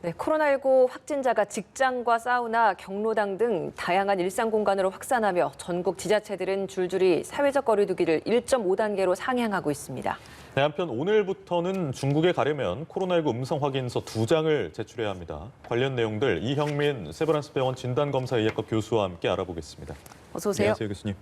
네, 코로나19 확진자가 직장과 사우나, 경로당 등 다양한 일상 공간으로 확산하며 전국 지자체들은 줄줄이 사회적 거리 두기를 1.5단계로 상향하고 있습니다. 네, 한편 오늘부터는 중국에 가려면 코로나19 음성 확인서 2장을 제출해야 합니다. 관련 내용들 이형민 세브란스병원 진단검사의학과 교수와 함께 알아보겠습니다. 어서 오세요. 안녕하세요, 교수님.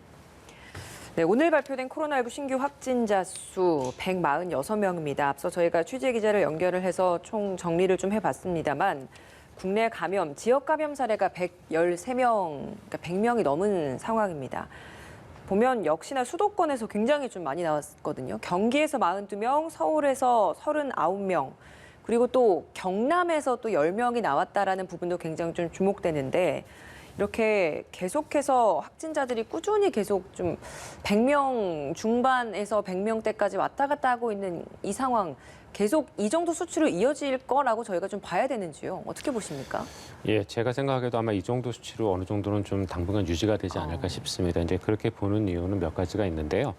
네, 오늘 발표된 코로나19 신규 확진자 수 146명입니다. 앞서 저희가 취재 기자를 연결을 해서 총 정리를 좀 해봤습니다만 국내 감염, 지역 감염 사례가 113명, 그러니까 100명이 넘은 상황입니다. 보면 역시나 수도권에서 굉장히 좀 많이 나왔거든요. 경기에서 42명, 서울에서 39명, 그리고 또 경남에서 또 10명이 나왔다라는 부분도 굉장히 좀 주목되는데 이렇게 계속해서 확진자들이 꾸준히 계속 좀 100명 중반에서 100명대까지 왔다 갔다 하고 있는 이 상황 계속 이 정도 수치로 이어질 거라고 저희가 좀 봐야 되는지요? 어떻게 보십니까? 예, 제가 생각해도 아마 이 정도 수치로 어느 정도는 좀 당분간 유지가 되지 않을까 싶습니다. 이제 그렇게 보는 이유는 몇 가지가 있는데요.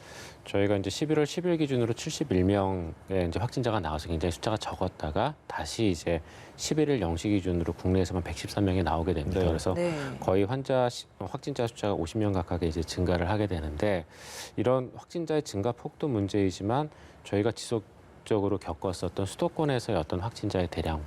저희가 이제 11월 10일 기준으로 71명의 이제 확진자가 나와서 굉장히 숫자가 적었다가 다시 이제 11일 0시 기준으로 국내에서만 113명이 나오게 됩니다. 네. 그래서 거의 확진자 숫자가 50명 가깝게 이제 증가를 하게 되는데 이런 확진자의 증가 폭도 문제이지만 저희가 지속적으로 겪었었던 수도권에서의 어떤 확진자의 대량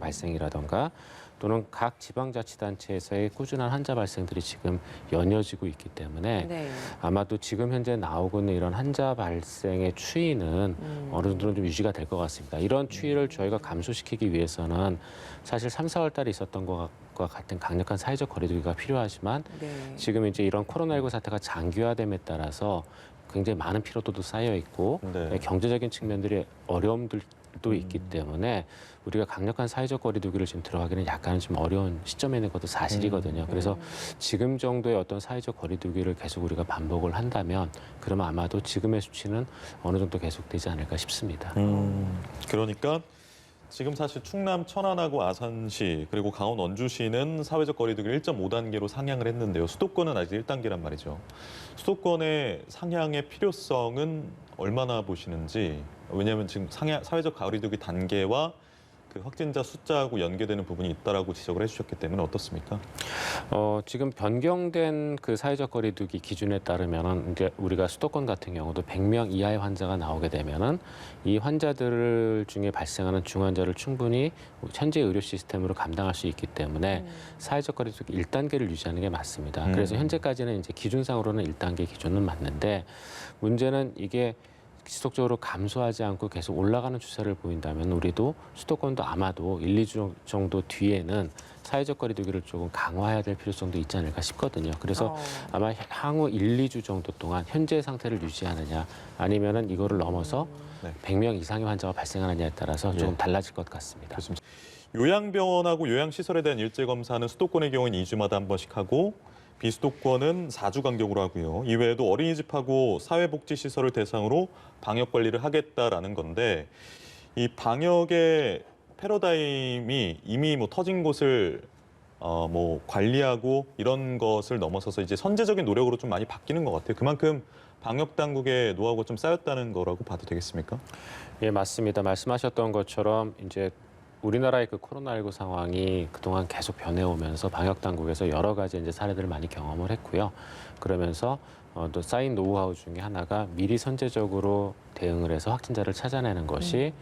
발생이라던가 또는 각 지방자치단체에서의 꾸준한 환자 발생들이 지금 연이어지고 있기 때문에 아마도 지금 현재 나오고 있는 이런 환자 발생의 추이는 어느 정도는 좀 유지가 될 것 같습니다. 이런 추이를 저희가 감소시키기 위해서는 사실 3, 4월 달에 있었던 것과 같은 강력한 사회적 거리두기가 필요하지만 지금 이제 이런 코로나19 사태가 장기화됨에 따라서 굉장히 많은 피로도도 쌓여 있고 경제적인 측면들이 어려움들도 있기 때문에 우리가 강력한 사회적 거리두기를 지금 들어가기는 약간은 좀 어려운 시점에 있는 것도 사실이거든요. 그래서 지금 정도의 어떤 사회적 거리두기를 계속 우리가 반복을 한다면 그러면 아마도 지금의 수치는 어느 정도 계속되지 않을까 싶습니다. 그러니까 지금 사실 충남 천안하고 아산시 그리고 강원 원주시는 사회적 거리두기를 1.5단계로 상향을 했는데요. 수도권은 아직 1단계란 말이죠. 수도권의 상향의 필요성은 얼마나 보시는지. 왜냐하면 지금 사회적 거리두기 단계와 그 확진자 숫자하고 연계되는 부분이 있다라고 지적을 해주셨기 때문에 어떻습니까? 지금 변경된 그 사회적 거리두기 기준에 따르면은 이제 우리가 수도권 같은 경우도 100명 이하의 환자가 나오게 되면은 이 환자들 중에 발생하는 중환자를 충분히 현재 의료 시스템으로 감당할 수 있기 때문에 사회적 거리두기 1단계를 유지하는 게 맞습니다. 그래서 현재까지는 이제 기준상으로는 1단계 기준은 맞는데 문제는 이게 지속적으로 감소하지 않고 계속 올라가는 추세를 보인다면 우리도 수도권도 아마도 1, 2주 정도 뒤에는 사회적 거리두기를 조금 강화해야 될 필요성도 있지 않을까 싶거든요. 그래서 아마 향후 1, 2주 정도 동안 현재 상태를 유지하느냐 아니면은 이거를 넘어서 100명 이상의 환자가 발생하느냐에 따라서 조금 달라질 것 같습니다. 그렇습니다. 요양병원하고 요양시설에 대한 일제검사는 수도권의 경우는 2주마다 한 번씩 하고 비수도권은 4주 간격으로 하고요. 이외에도 어린이집하고 사회복지시설을 대상으로 방역 관리를 하겠다라는 건데 이 방역의 패러다임이 이미 터진 곳을 관리하고 이런 것을 넘어서서 이제 선제적인 노력으로 좀 많이 바뀌는 것 같아요. 그만큼 방역 당국의 노하우가 좀 쌓였다는 거라고 봐도 되겠습니까? 예, 맞습니다. 말씀하셨던 것처럼 이제 우리나라의 그 코로나19 상황이 그동안 계속 변해오면서 방역 당국에서 여러 가지 이제 사례들을 많이 경험을 했고요. 그러면서 또 쌓인 노하우 중에 하나가 미리 선제적으로 대응을 해서 확진자를 찾아내는 것이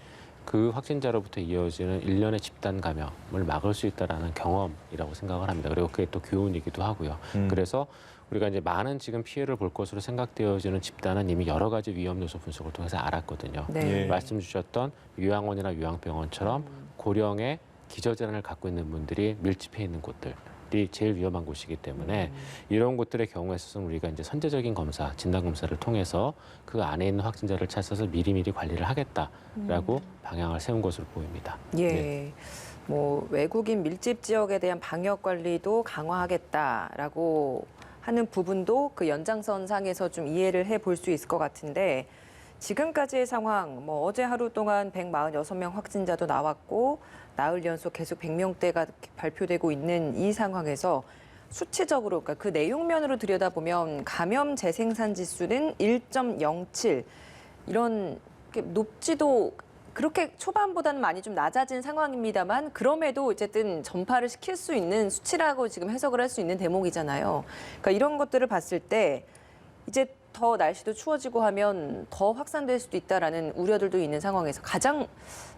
그 확진자로부터 이어지는 일련의 집단 감염을 막을 수 있다라는 경험이라고 생각을 합니다. 그리고 그게 또 교훈이기도 하고요. 그래서 우리가 이제 많은 지금 피해를 볼 것으로 생각되어지는 집단은 이미 여러 가지 위험 요소 분석을 통해서 알았거든요. 말씀 주셨던 요양원이나 요양병원처럼 고령의 기저질환을 갖고 있는 분들이 밀집해 있는 곳들이 제일 위험한 곳이기 때문에 이런 곳들의 경우에 있어서는 우리가 이제 선제적인 검사, 진단 검사를 통해서 그 안에 있는 확진자를 찾아서 미리미리 관리를 하겠다라고 방향을 세운 것으로 보입니다. 외국인 밀집 지역에 대한 방역 관리도 강화하겠다라고 하는 부분도 그 연장선상에서 좀 이해를 해볼 수 있을 것 같은데 지금까지의 상황, 어제 하루 동안 146명 확진자도 나왔고 나흘 연속 계속 100명대가 발표되고 있는 이 상황에서 수치적으로 그러니까 그 내용면으로 들여다보면 감염 재생산 지수는 1.07 이런 높지도 그렇게 초반보다는 많이 좀 낮아진 상황입니다만 그럼에도 어쨌든 전파를 시킬 수 있는 수치라고 지금 해석을 할 수 있는 대목이잖아요. 그러니까 이런 것들을 봤을 때 이제 더 날씨도 추워지고 하면 더 확산될 수도 있다라는 우려들도 있는 상황에서 가장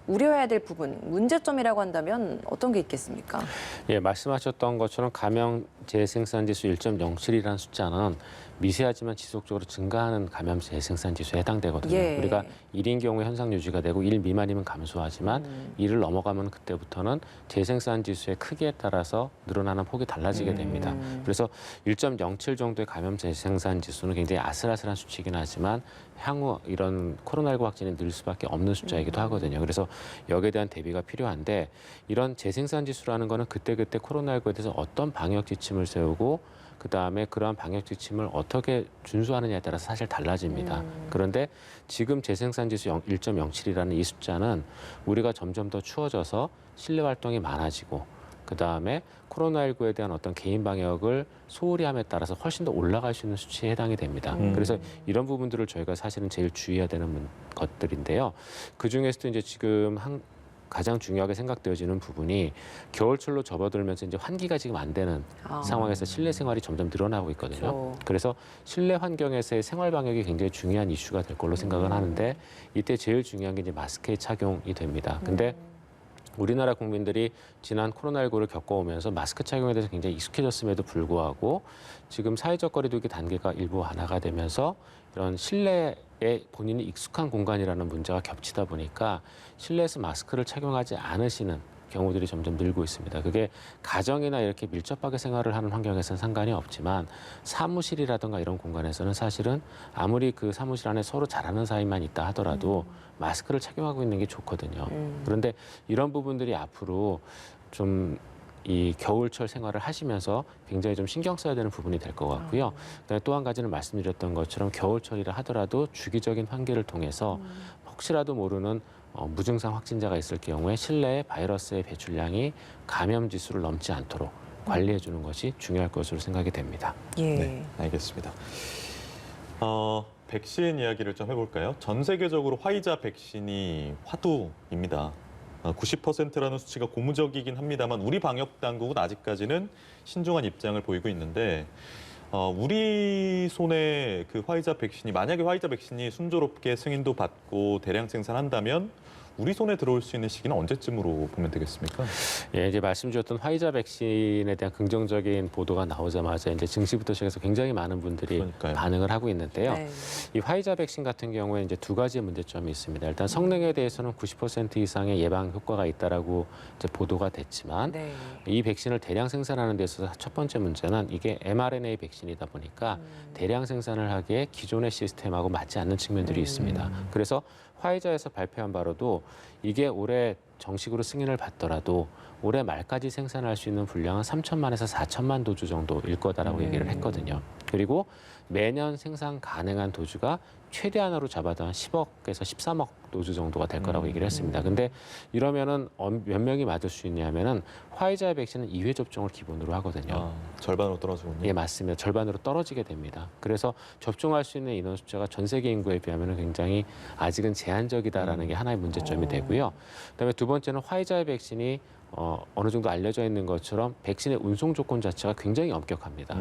우려해야 될 부분, 문제점이라고 한다면 어떤 게 있겠습니까? 예, 말씀하셨던 것처럼 감염 재생산 지수 1.07이라는 숫자는 미세하지만 지속적으로 증가하는 감염 재생산 지수에 해당되거든요. 예. 우리가 1인 경우에 현상 유지가 되고 1 미만이면 감소하지만 1을 넘어가면 그때부터는 재생산 지수의 크기에 따라서 늘어나는 폭이 달라지게 됩니다. 그래서 1.07 정도의 감염 재생산 지수는 굉장히 아슬아슬한 수치이긴 하지만 향후 이런 코로나19 확진이 늘 수밖에 없는 숫자이기도 하거든요. 그래서 여기에 대한 대비가 필요한데 이런 재생산 지수라는 거는 그때그때 코로나19에 대해서 어떤 방역 지침을 세우고 그다음에 그러한 방역 지침을 어떻게 준수하느냐에 따라서 사실 달라집니다. 그런데 지금 재생산 지수 1.07이라는 이 숫자는 우리가 점점 더 추워져서 실내 활동이 많아지고 그다음에 코로나19에 대한 어떤 개인 방역을 소홀히 함에 따라서 훨씬 더 올라갈 수 있는 수치에 해당이 됩니다. 그래서 이런 부분들을 저희가 사실은 제일 주의해야 되는 것들인데요. 그중에서도 이제 지금 가장 중요하게 생각되어지는 부분이 겨울철로 접어들면서 이제 환기가 지금 안 되는 상황에서 실내 생활이 점점 늘어나고 있거든요. 그렇죠. 그래서 실내 환경에서의 생활 방역이 굉장히 중요한 이슈가 될 걸로 생각을 하는데 이때 제일 중요한 게 이제 마스크의 착용이 됩니다. 근데 우리나라 국민들이 지난 코로나19를 겪어오면서 마스크 착용에 대해서 굉장히 익숙해졌음에도 불구하고 지금 사회적 거리두기 단계가 일부 완화가 되면서 이런 실내에 본인이 익숙한 공간이라는 문제가 겹치다 보니까 실내에서 마스크를 착용하지 않으시는 경우들이 점점 늘고 있습니다. 그게 가정이나 이렇게 밀접하게 생활을 하는 환경에서는 상관이 없지만 사무실이라든가 이런 공간에서는 사실은 아무리 그 사무실 안에 서로 잘하는 사이만 있다 하더라도 마스크를 착용하고 있는 게 좋거든요. 그런데 이런 부분들이 앞으로 좀 이 겨울철 생활을 하시면서 굉장히 좀 신경 써야 되는 부분이 될 것 같고요. 그다음에 또 한 가지는 말씀드렸던 것처럼 겨울철이라 하더라도 주기적인 환기를 통해서 혹시라도 모르는 무증상 확진자가 있을 경우에 실내에 바이러스의 배출량이 감염 지수를 넘지 않도록 관리해 주는 것이 중요할 것으로 생각이 됩니다. 예. 네, 알겠습니다. 백신 이야기를 좀 해볼까요? 전 세계적으로 화이자 백신이 화두입니다. 90%라는 수치가 고무적이긴 합니다만 우리 방역 당국은 아직까지는 신중한 입장을 보이고 있는데 우리 손에 그 화이자 백신이 만약에 화이자 백신이 순조롭게 승인도 받고 대량 생산한다면 우리 손에 들어올 수 있는 시기는 언제쯤으로 보면 되겠습니까? 예, 이제 말씀주셨던 화이자 백신에 대한 긍정적인 보도가 나오자마자 이제 증시부터 시작해서 굉장히 많은 분들이 그러니까요. 반응을 하고 있는데요. 네. 이 화이자 백신 같은 경우에 이제 두 가지의 문제점이 있습니다. 일단 성능에 대해서는 90% 이상의 예방 효과가 있다라고 이제 보도가 됐지만 네. 이 백신을 대량 생산하는 데 있어서 첫 번째 문제는 이게 mRNA 백신이다 보니까 대량 생산을 하기에 기존의 시스템하고 맞지 않는 측면들이 있습니다. 그래서 화이자에서 발표한 바로도 이게 올해 정식으로 승인을 받더라도 올해 말까지 생산할 수 있는 분량은 3천만에서 4천만 도주 정도일 거다라고 얘기를 했거든요. 그리고 매년 생산 가능한 도주가 최대한으로 잡아도 한 10억에서 13억 도주 정도가 될 거라고 얘기를 했습니다. 근데 이러면은 몇 명이 맞을 수 있냐면은 화이자 백신은 2회 접종을 기본으로 하거든요. 절반으로 떨어지군요. 예, 맞습니다. 절반으로 떨어지게 됩니다. 그래서 접종할 수 있는 인원 숫자가 전 세계 인구에 비하면 굉장히 아직은 제한적이다라는 게 하나의 문제점이 되고요. 그다음에 두 번째는 화이자 백신이 어느 정도 알려져 있는 것처럼 백신의 운송 조건 자체가 굉장히 엄격합니다.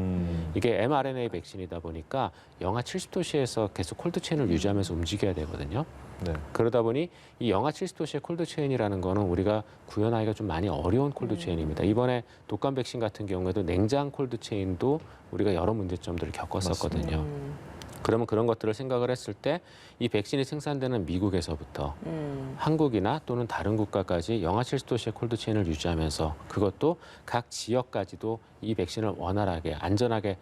이게 mRNA 백신이다 보니까 영하 70도씨에서 계속 콜드체인을 유지하면서 움직여야 되거든요. 네. 그러다 보니 이 영하 70도씨의 콜드체인이라는 거는 우리가 구현하기가 좀 많이 어려운 콜드체인입니다. 이번에 독감 백신 같은 경우에도 냉장 콜드체인도 우리가 여러 문제점들을 겪었었거든요. 그러면 그런 것들을 생각을 했을 때 이 백신이 생산되는 미국에서부터 한국이나 또는 다른 국가까지 영하 70도씨의 콜드체인을 유지하면서 그것도 각 지역까지도 이 백신을 원활하게 안전하게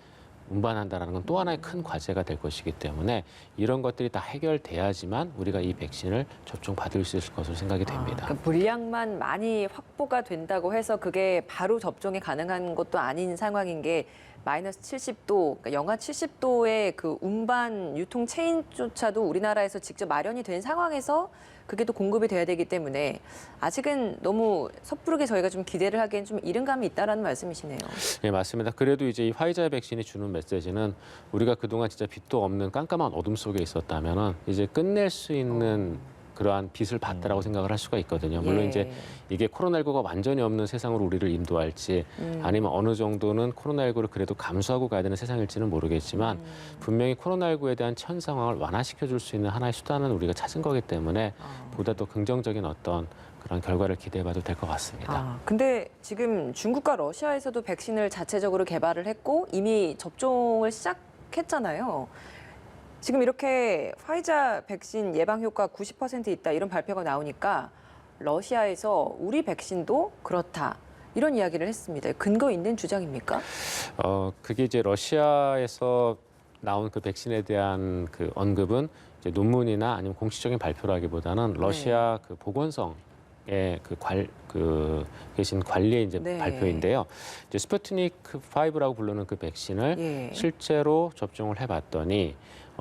운반한다는 건 또 하나의 큰 과제가 될 것이기 때문에 이런 것들이 다 해결돼야지만 우리가 이 백신을 접종받을 수 있을 것으로 생각이 됩니다. 그러니까 물량만 많이 확보가 된다고 해서 그게 바로 접종이 가능한 것도 아닌 상황인 게 마이너스 70도, 그러니까 영하 70도의 그 운반 유통 체인조차도 우리나라에서 직접 마련이 된 상황에서 그게 또 공급이 돼야 되기 때문에 아직은 너무 섣부르게 저희가 좀 기대를 하기엔 좀 이른 감이 있다라는 말씀이시네요. 네, 맞습니다. 그래도 이제 이 화이자 백신이 주는 메시지는 우리가 그동안 진짜 빛도 없는 깜깜한 어둠 속에 있었다면은 이제 끝낼 수 있는 그러한 빚을 봤다라고 생각을 할 수가 있거든요. 물론 예. 이제 이게 코로나19가 완전히 없는 세상으로 우리를 인도할지 아니면 어느 정도는 코로나19를 그래도 감수하고 가야 되는 세상일지는 모르겠지만 분명히 코로나19에 대한 현 상황을 완화시켜 줄 수 있는 하나의 수단은 우리가 찾은 거기 때문에 보다 더 긍정적인 어떤 그런 결과를 기대해봐도 될 것 같습니다. 근데 지금 중국과 러시아에서도 백신을 자체적으로 개발을 했고 이미 접종을 시작했잖아요. 지금 이렇게 화이자 백신 예방 효과 90% 있다 이런 발표가 나오니까 러시아에서 우리 백신도 그렇다 이런 이야기를 했습니다. 근거 있는 주장입니까? 그게 이제 러시아에서 나온 그 백신에 대한 그 언급은 이제 논문이나 아니면 공식적인 발표라기보다는 러시아 그 보건성의 계신 관리의 이제 네. 발표인데요. 이제 스푸트니크 5라고 부르는 그 백신을 실제로 접종을 해봤더니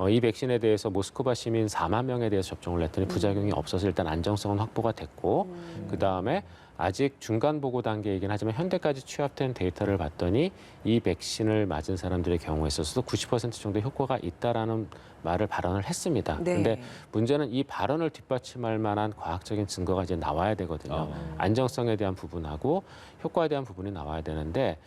이 백신에 대해서 모스크바 시민 4만 명에 대해서 접종을 했더니 부작용이 없어서 일단 안정성은 확보가 됐고 그 다음에 아직 중간 보고 단계이긴 하지만 현대까지 취합된 데이터를 봤더니 이 백신을 맞은 사람들의 경우에 있어서도 90% 정도의 효과가 있다라는 말을 발언을 했습니다. 그런데 문제는 이 발언을 뒷받침할 만한 과학적인 증거가 이제 나와야 되거든요. 안정성에 대한 부분하고 효과에 대한 부분이 나와야 되는데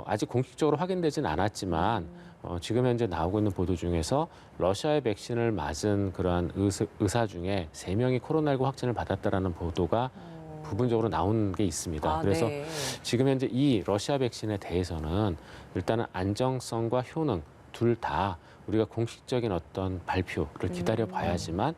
아직 공식적으로 확인되진 않았지만 지금 현재 나오고 있는 보도 중에서 러시아의 백신을 맞은 그러한 의사 중에 3명이 코로나19 확진을 받았다라는 보도가 부분적으로 나온 게 있습니다. 그래서 지금 현재 이 러시아 백신에 대해서는 일단은 안정성과 효능 둘 다 우리가 공식적인 어떤 발표를 기다려 봐야지만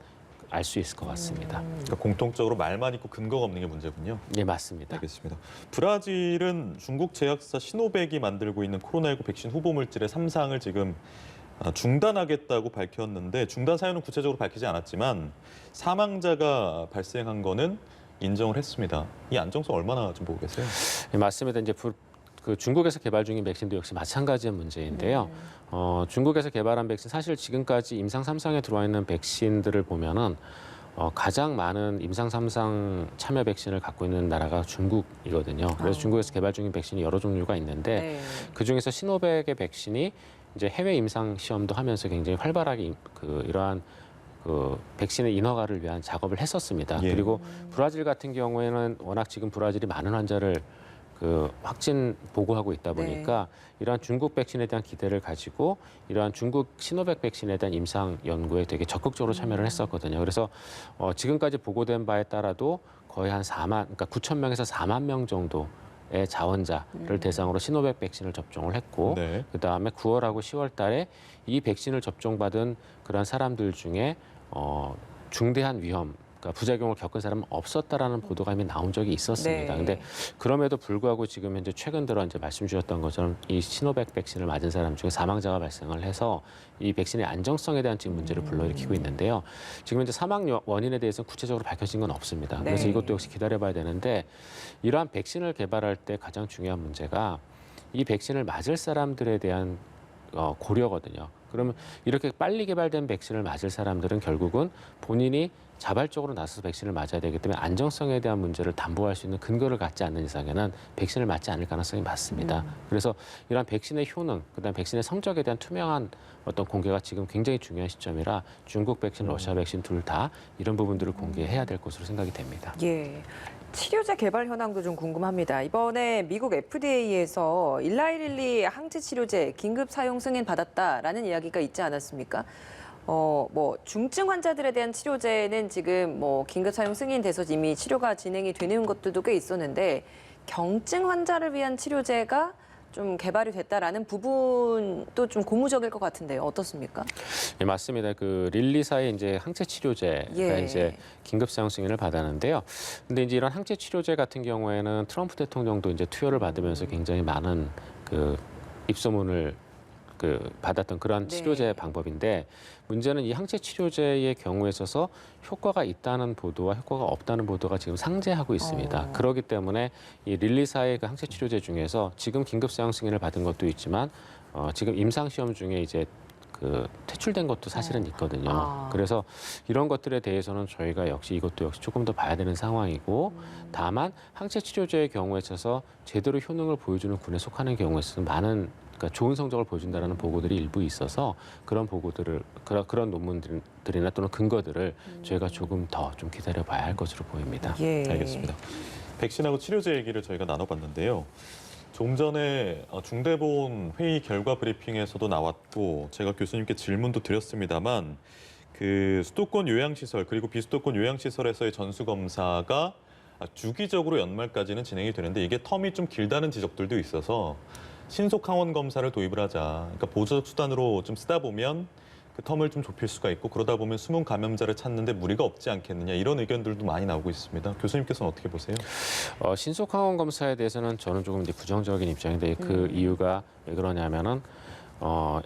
알 수 있을 것 같습니다. 그러니까 공통적으로 말만 있고 근거가 없는 게 문제군요. 네, 맞습니다. 알겠습니다. 브라질은 중국 제약사 시노백이 만들고 있는 코로나19 백신 후보 물질의 3상을 지금 중단하겠다고 밝혔는데 중단 사유는 구체적으로 밝히지 않았지만 사망자가 발생한 거는 인정을 했습니다. 이 안정성 얼마나 좀 보고 계세요? 네, 맞습니다. 이제 그 중국에서 개발 중인 백신도 역시 마찬가지의 문제인데요. 중국에서 개발한 백신 사실 지금까지 임상 3상에 들어와 있는 백신들을 보면은 가장 많은 임상 3상 참여 백신을 갖고 있는 나라가 중국이거든요. 그래서 중국에서 개발 중인 백신이 여러 종류가 있는데 그 중에서 시노백의 백신이 이제 해외 임상 시험도 하면서 굉장히 활발하게 이러한 백신의 인허가를 위한 작업을 했었습니다. 그리고 브라질 같은 경우에는 워낙 지금 브라질이 많은 환자를 확진 보고하고 있다 보니까 이러한 중국 백신에 대한 기대를 가지고 이러한 중국 시노백 백신에 대한 임상 연구에 되게 적극적으로 참여를 했었거든요. 그래서 지금까지 보고된 바에 따라도 거의 한 9천 명에서 4만 명 정도의 자원자를 대상으로 시노백 백신을 접종을 했고 그다음에 9월하고 10월 달에 이 백신을 접종받은 그런 사람들 중에 중대한 위험 그러니까 부작용을 겪은 사람은 없었다라는 보도가 이미 나온 적이 있었습니다. 그런데 그럼에도 불구하고 지금 현재 최근 들어 이제 말씀 주셨던 것처럼 이 시노백 백신을 맞은 사람 중에 사망자가 발생을 해서 이 백신의 안정성에 대한 지금 문제를 불러일으키고 있는데요. 지금 현재 사망 원인에 대해서는 구체적으로 밝혀진 건 없습니다. 그래서 이것도 역시 기다려봐야 되는데 이러한 백신을 개발할 때 가장 중요한 문제가 이 백신을 맞을 사람들에 대한 고려거든요. 그러면 이렇게 빨리 개발된 백신을 맞을 사람들은 결국은 본인이 자발적으로 나서서 백신을 맞아야 되기 때문에 안정성에 대한 문제를 담보할 수 있는 근거를 갖지 않는 이상에는 백신을 맞지 않을 가능성이 많습니다. 그래서 이러한 백신의 효능, 그다음 백신의 성적에 대한 투명한 어떤 공개가 지금 굉장히 중요한 시점이라 중국 백신, 러시아 백신 둘 다 이런 부분들을 공개해야 될 것으로 생각이 됩니다. 치료제 개발 현황도 좀 궁금합니다. 이번에 미국 FDA에서 일라이릴리 항체 치료제 긴급 사용 승인 받았다라는 이야기가 있지 않았습니까? 중증 환자들에 대한 치료제는 지금 긴급 사용 승인돼서 이미 치료가 진행이 되는 것들도 꽤 있었는데 경증 환자를 위한 치료제가 좀 개발이 됐다라는 부분도 좀 고무적일 것 같은데요. 어떻습니까? 네, 맞습니다. 릴리사의 이제 항체 치료제가 이제 긴급 사용 승인을 받았는데요. 근데 이제 이런 항체 치료제 같은 경우에는 트럼프 대통령도 이제 투여를 받으면서 굉장히 많은 입소문을 받았던 그런 치료제 방법인데 문제는 이 항체 치료제의 경우에 있어서 효과가 있다는 보도와 효과가 없다는 보도가 지금 상재하고 있습니다. 그렇기 때문에 이 릴리사의 그 항체 치료제 중에서 지금 긴급 사용 승인을 받은 것도 있지만 지금 임상 시험 중에 이제 퇴출된 것도 사실은 있거든요. 그래서 이런 것들에 대해서는 저희가 이것도 역시 조금 더 봐야 되는 상황이고 다만 항체 치료제의 경우에 있어서 제대로 효능을 보여주는 군에 속하는 경우에 있어서 많은 그러니까 좋은 성적을 보여준다라는 보고들이 일부 있어서 그런 보고들을 그런 논문들이나 또는 근거들을 저희가 조금 더 좀 기다려봐야 할 것으로 보입니다. 예. 알겠습니다. 백신하고 치료제 얘기를 저희가 나눠봤는데요. 조금 전에 중대본 회의 결과 브리핑에서도 나왔고 제가 교수님께 질문도 드렸습니다만 그 수도권 요양시설 그리고 비수도권 요양시설에서의 전수검사가 주기적으로 연말까지는 진행이 되는데 이게 텀이 좀 길다는 지적들도 있어서 신속 항원 검사를 도입을 하자. 그러니까 보조적 수단으로 좀 쓰다 보면 그 텀을 좀 좁힐 수가 있고 그러다 보면 숨은 감염자를 찾는데 무리가 없지 않겠느냐 이런 의견들도 많이 나오고 있습니다. 교수님께서는 어떻게 보세요? 신속 항원 검사에 대해서는 저는 조금 이제 부정적인 입장인데 그 이유가 왜 그러냐면은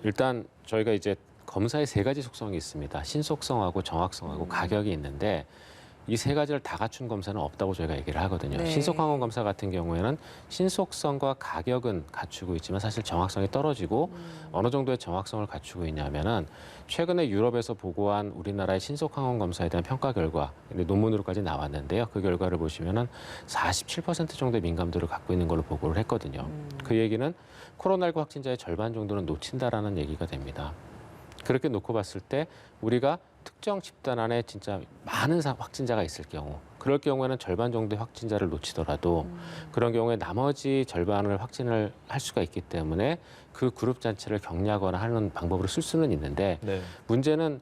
일단 저희가 이제 검사의 세 가지 속성이 있습니다. 신속성하고 정확성하고 가격이 있는데 이 세 가지를 다 갖춘 검사는 없다고 저희가 얘기를 하거든요. 네. 신속 항원 검사 같은 경우에는 신속성과 가격은 갖추고 있지만 사실 정확성이 떨어지고 어느 정도의 정확성을 갖추고 있냐면은 최근에 유럽에서 보고한 우리나라의 신속 항원 검사에 대한 평가 결과 논문으로까지 나왔는데요. 그 결과를 보시면은 47% 정도의 민감도를 갖고 있는 걸로 보고를 했거든요. 그 얘기는 코로나19 확진자의 절반 정도는 놓친다라는 얘기가 됩니다. 그렇게 놓고 봤을 때 우리가 특정 집단 안에 진짜 많은 확진자가 있을 경우 그럴 경우에는 절반 정도의 확진자를 놓치더라도 그런 경우에 나머지 절반을 확진을 할 수가 있기 때문에 그 그룹 자체를 격리하거나 하는 방법으로 쓸 수는 있는데 네. 문제는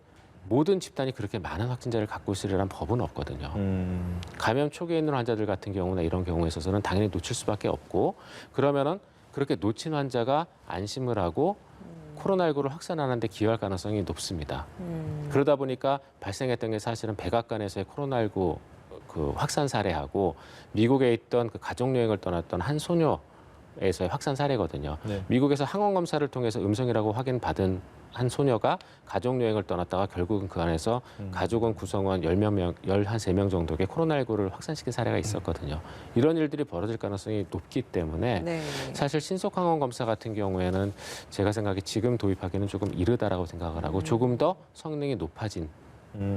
모든 집단이 그렇게 많은 확진자를 갖고 있으리란 법은 없거든요. 감염 초기에 있는 환자들 같은 경우나 이런 경우에 있어서는 당연히 놓칠 수밖에 없고 그러면은 그렇게 놓친 환자가 안심을 하고 코로나19를 확산하는 데 기여할 가능성이 높습니다. 그러다 보니까 발생했던 게 사실은 백악관에서의 코로나19 그 확산 사례하고 미국에 있던 그 가족여행을 떠났던 한 소녀에서의 확산 사례거든요. 네. 미국에서 항원 검사를 통해서 음성이라고 확인받은 한 소녀가 가족여행을 떠났다가 결국은 그 안에서 가족원 구성원 13명 정도의 코로나19를 확산시킨 사례가 있었거든요. 이런 일들이 벌어질 가능성이 높기 때문에 네. 사실 신속 항원 검사 같은 경우에는 제가 생각에 지금 도입하기는 조금 이르다라고 생각을 하고 조금 더 성능이 높아진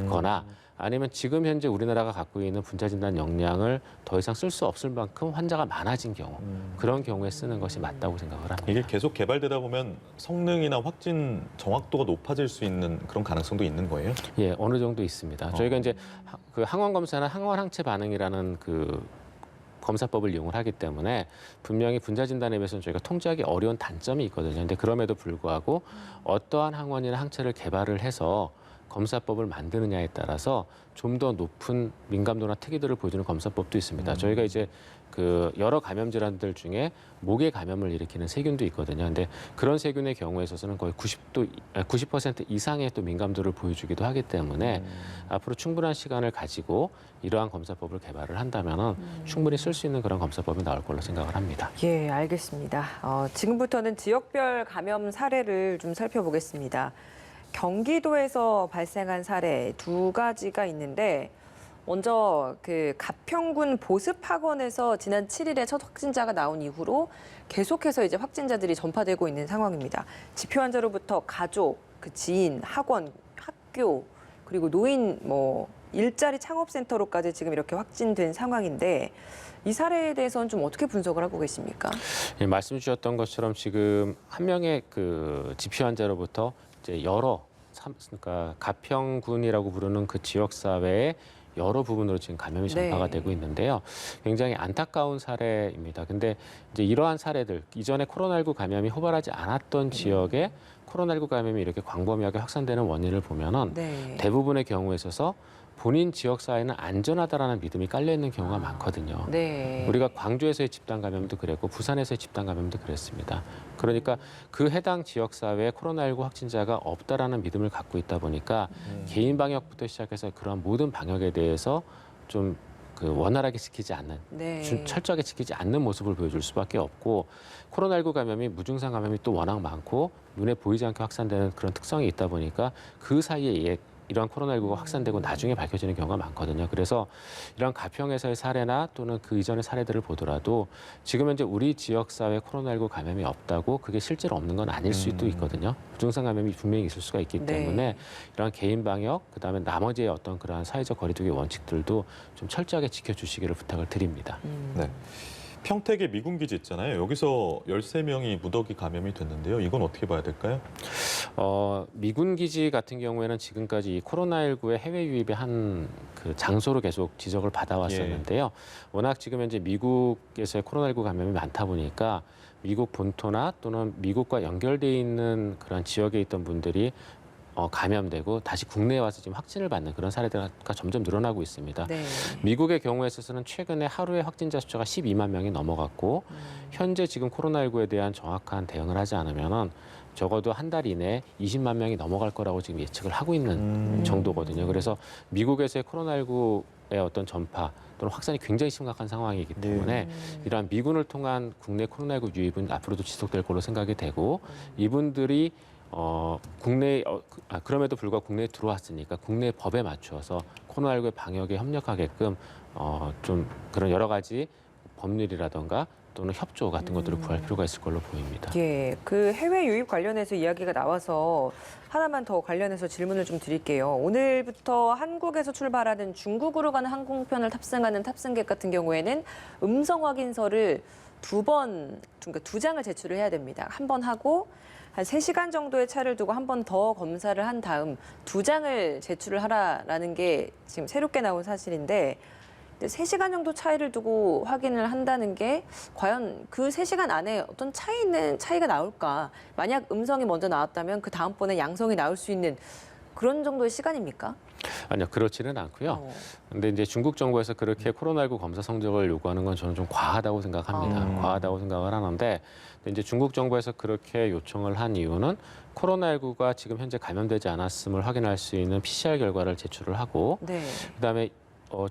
거나 아니면 지금 현재 우리나라가 갖고 있는 분자진단 역량을 더 이상 쓸 수 없을 만큼 환자가 많아진 경우 그런 경우에 쓰는 것이 맞다고 생각을 합니다. 이게 계속 개발되다 보면 성능이나 확진 정확도가 높아질 수 있는 그런 가능성도 있는 거예요? 예, 어느 정도 있습니다. 저희가 이제 그 항원 검사는 항원 항체 반응이라는 그 검사법을 이용을 하기 때문에 분명히 분자 진단에 비해서는 저희가 통제하기 어려운 단점이 있거든요. 근데 그럼에도 불구하고 어떠한 항원이나 항체를 개발을 해서 검사법을 만드느냐에 따라서 좀 더 높은 민감도나 특이도를 보여주는 검사법도 있습니다. 저희가 이제 그 여러 감염 질환들 중에 목에 감염을 일으키는 세균도 있거든요. 근데 그런 세균의 경우에 있어서는 거의 90% 이상의 또 민감도를 보여주기도 하기 때문에 앞으로 충분한 시간을 가지고 이러한 검사법을 개발을 한다면은 충분히 쓸 수 있는 그런 검사법이 나올 걸로 생각을 합니다. 예, 알겠습니다. 지금부터는 지역별 감염 사례를 좀 살펴보겠습니다. 경기도에서 발생한 사례 두 가지가 있는데 먼저 그 가평군 보습학원에서 지난 7일에 첫 확진자가 나온 이후로 계속해서 이제 확진자들이 전파되고 있는 상황입니다. 지표 환자로부터 가족, 그 지인, 학원, 학교 그리고 노인 일자리 창업센터로까지 지금 이렇게 확진된 상황인데 이 사례에 대해서는 좀 어떻게 분석을 하고 계십니까? 예, 말씀 주셨던 것처럼 지금 한 명의 그 지표 환자로부터 이제 그러니까 가평군이라고 부르는 그 지역 사회의 여러 부분으로 지금 감염이 전파가 네. 되고 있는데요. 굉장히 안타까운 사례입니다. 근데 이제 이러한 사례들, 이전에 코로나19 감염이 호발하지 않았던 지역에 코로나19 감염이 이렇게 광범위하게 확산되는 원인을 보면은 네. 대부분의 경우에 있어서 본인 지역 사회는 안전하다라는 믿음이 깔려 있는 경우가 많거든요. 네. 우리가 광주에서의 집단 감염도 그랬고 부산에서의 집단 감염도 그랬습니다. 그러니까 그 해당 지역 사회에 코로나19 확진자가 없다라는 믿음을 갖고 있다 보니까 개인 방역부터 시작해서 그러한 모든 방역에 대해서 좀 그 원활하게 지키지 않는, 네. 철저하게 지키지 않는 모습을 보여줄 수밖에 없고 코로나19 감염이 무증상 감염이 또 워낙 많고 눈에 보이지 않게 확산되는 그런 특성이 있다 보니까 그 사이에 이러한 코로나19가 확산되고 나중에 밝혀지는 경우가 많거든요. 그래서 이런 가평에서의 사례나 또는 그 이전의 사례들을 보더라도 지금 현재 우리 지역사회에 코로나19 감염이 없다고 그게 실제로 없는 건 아닐 수도 있거든요. 부증상 감염이 분명히 있을 수가 있기 네. 때문에 이런 개인 방역, 그다음에 나머지의 어떤 그러한 사회적 거리두기 원칙들도 좀 철저하게 지켜주시기를 부탁을 드립니다. 네. 평택의 미군 기지 있잖아요. 여기서 13명이 무더기 감염이 됐는데요. 이건 어떻게 봐야 될까요? 미군 기지 같은 경우에는 지금까지 이 코로나19의 해외 유입의 한 그 장소로 계속 지적을 받아왔었는데요. 워낙 지금 현재 미국에서의 코로나19 감염이 많다 보니까 미국 본토나 또는 미국과 연결돼 있는 그런 지역에 있던 분들이 감염되고 다시 국내에 와서 지금 확진을 받는 그런 사례가 점점 늘어나고 있습니다. 네. 미국의 경우에 있어서는 최근에 하루에 확진자 숫자가 12만 명이 넘어갔고 현재 지금 코로나19에 대한 정확한 대응을 하지 않으면은 적어도 한 달 이내에 20만 명이 넘어갈 거라고 지금 예측을 하고 있는 정도거든요. 그래서 미국에서의 코로나19의 어떤 전파 또는 확산이 굉장히 심각한 상황이기 때문에 이러한 미군을 통한 국내 코로나19 유입은 앞으로도 지속될 걸로 생각이 되고 이분들이 그럼에도 불구하고 국내에 들어왔으니까 국내 법에 맞추어서 코로나19의 방역에 협력하게끔 좀 그런 여러 가지 법률이라던가 또는 협조 같은 것들을 구할 필요가 있을 걸로 보입니다. 예, 그 해외 유입 관련해서 이야기가 나와서 하나만 더 관련해서 질문을 좀 드릴게요. 오늘부터 한국에서 출발하는 중국으로 가는 항공편을 탑승하는 탑승객 같은 경우에는 음성 확인서를 그러니까 두 장을 제출을 해야 됩니다. 한 번 하고 한 3시간 정도의 차를 두고 한 번 더 검사를 한 다음 2장을 제출을 하라라는 게 지금 새롭게 나온 사실인데 3시간 정도 차이를 두고 확인을 한다는 게 과연 그 3시간 안에 어떤 차이가 나올까? 만약 음성이 먼저 나왔다면 그 다음번에 양성이 나올 수 있는 그런 정도의 시간입니까? 아니요, 그렇지는 않고요. 근데 이제 중국 정부에서 그렇게 코로나19 검사 성적을 요구하는 건 저는 좀 과하다고 생각합니다. 과하다고 생각을 하는데 근데 이제 중국 정부에서 그렇게 요청을 한 이유는 코로나19가 지금 현재 감염되지 않았음을 확인할 수 있는 PCR 결과를 제출을 하고 네. 그다음에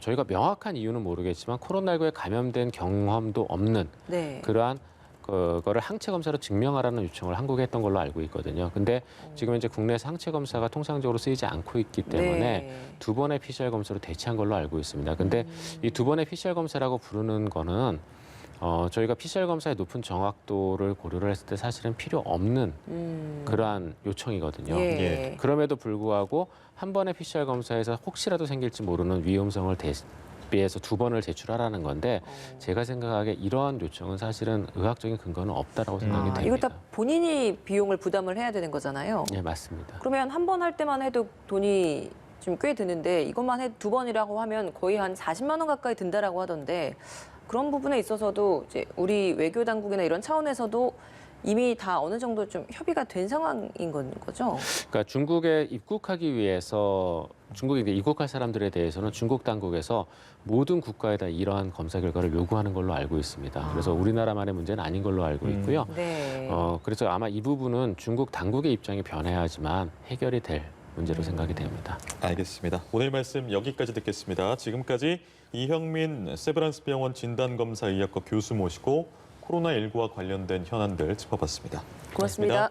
저희가 명확한 이유는 모르겠지만 코로나19에 감염된 경험도 없는 네. 그러한 그거를 항체 검사로 증명하라는 요청을 한국에 했던 걸로 알고 있거든요. 근데 지금 이제 국내에서 항체 검사가 통상적으로 쓰이지 않고 있기 때문에 네. 2번의 PCR 검사로 대체한 걸로 알고 있습니다. 근데 이 2번의 PCR 검사라고 부르는 거는 저희가 PCR 검사의 높은 정확도를 고려를 했을 때 사실은 필요 없는 그러한 요청이거든요. 예. 예. 그럼에도 불구하고 한 번의 PCR 검사에서 혹시라도 생길지 모르는 위험성을 대비해서 2번을 제출하라는 건데 제가 생각하기에 이러한 요청은 사실은 의학적인 근거는 없다라고 생각이 됩니다. 이거 다 본인이 비용을 부담을 해야 되는 거잖아요. 네, 맞습니다. 그러면 한 번 할 때만 해도 돈이 좀 꽤 드는데 이것만 해도 2번이라고 하면 거의 한 40만 원 가까이 든다라고 하던데 그런 부분에 있어서도 이제 우리 외교 당국이나 이런 차원에서도 이미 다 어느 정도 좀 협의가 된 상황인 거죠? 그러니까 중국에 입국하기 위해서 중국에 이제 입국할 사람들에 대해서는 중국 당국에서 모든 국가에다 이러한 검사 결과를 요구하는 걸로 알고 있습니다. 그래서 우리나라만의 문제는 아닌 걸로 알고 있고요. 네. 그래서 아마 이 부분은 중국 당국의 입장이 변해야지만 해결이 될 문제로 생각이 됩니다. 알겠습니다. 오늘 말씀 여기까지 듣겠습니다. 지금까지 이형민 세브란스 병원 진단검사의학과 교수 모시고 코로나19와 관련된 현안들 짚어봤습니다. 고맙습니다.